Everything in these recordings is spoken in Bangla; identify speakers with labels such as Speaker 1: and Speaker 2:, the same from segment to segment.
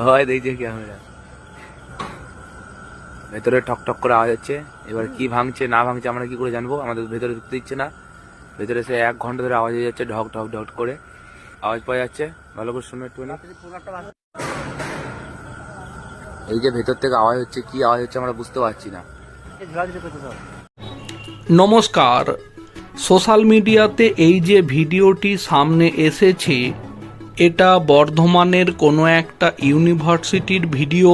Speaker 1: হয় দেখছে ক্যামেরা, ভেতরে ঠক ঠক করে আওয়াজ হচ্ছে। এবার কি ভাঙছে না ভাঙছে আমরা কি করে জানবো? আমাদের ভেতরে ঢুকতে দিচ্ছে না। ভেতরে সে 1 ঘন্টা ধরে আওয়াজ হয়ে যাচ্ছে, ঢক ঢক ঢক করে আওয়াজ পাওয়া যাচ্ছে। ভালো করে শুনে একটু। এই যে ভেতর থেকে আওয়াজ হচ্ছে, কি আওয়াজ হচ্ছে আমরা বুঝতে পারছি না।
Speaker 2: নমস্কার, সোশ্যাল মিডিয়াতে এই যে ভিডিওটি সামনে এসেছে, এটা বর্ধমানের কোনো একটা ইউনিভার্সিটির ভিডিও,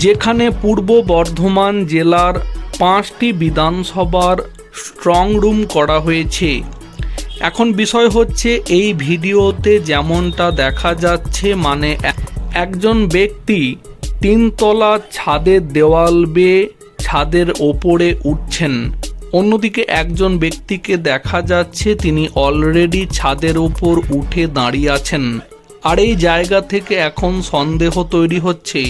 Speaker 2: যেখানে পূর্ব বর্ধমান জেলার 5টি বিধানসভার স্ট্রং রুম করা হয়েছে। এখন বিষয় হচ্ছে, এই ভিডিওতে যেমনটা দেখা যাচ্ছে, মানে একজন ব্যক্তি 3 তলা ছাদের দেওয়াল বেয়ে ছাদের ওপরে উঠছেন। অন্যদিকে একজন ব্যক্তিকে দেখা যাচ্ছে তিনি অলরেডি ছাদের ওপর উঠে দাঁড়িয়ে আছেন। আর এই জায়গা থেকে এখন সন্দেহ তৈরি হচ্ছে,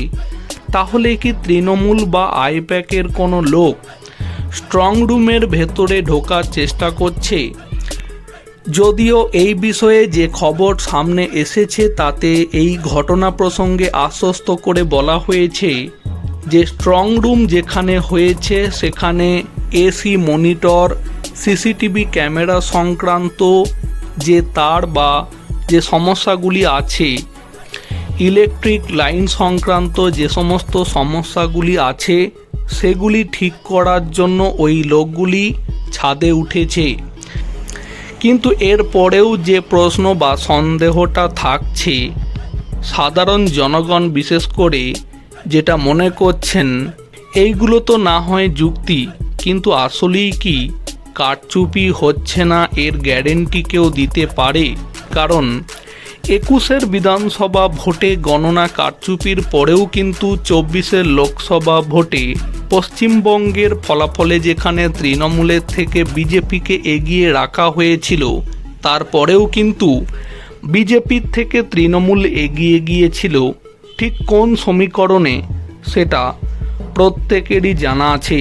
Speaker 2: তাহলে কি তৃণমূল বা আইপ্যাকের কোনো লোক স্ট্রং রুমের ভেতরে ঢোকার চেষ্টা করছে? যদিও এই বিষয়ে যে খবর সামনে এসেছে তাতে এই ঘটনা প্রসঙ্গে আশ্বস্ত করে বলা হয়েছে যে স্ট্রং রুম যেখানে হয়েছে সেখানে এসি মনিটর, সিসিটিভি ক্যামেরা সংক্রান্ত যে তার বা যে সমস্যাগুলি আছে, ইলেকট্রিক লাইন সংক্রান্ত যে সমস্ত সমস্যাগুলি আছে, সেগুলি ঠিক করার জন্য ওই লোকগুলি ছাদে উঠেছে। কিন্তু এর পরেও যে প্রশ্ন বা সন্দেহটা থাকছে, সাধারণ জনগণ বিশেষ করে যেটা মনে করছেন, এইগুলো তো না হয় যুক্তি, কিন্তু আসলেই কি কারচুপি হচ্ছে না এর গ্যারেন্টি কেউ দিতে পারে? কারণ 21-এর বিধানসভা ভোটে গণনা কারচুপির পরেও কিন্তু 24-এর লোকসভা ভোটে পশ্চিমবঙ্গের ফলাফলে যেখানে তৃণমূলের থেকে বিজেপিকে এগিয়ে রাখা হয়েছিল, তারপরেও কিন্তু বিজেপির থেকে তৃণমূল এগিয়ে গিয়েছিল। ঠিক কোন সমীকরণে সেটা প্রত্যেকেরই জানা আছে।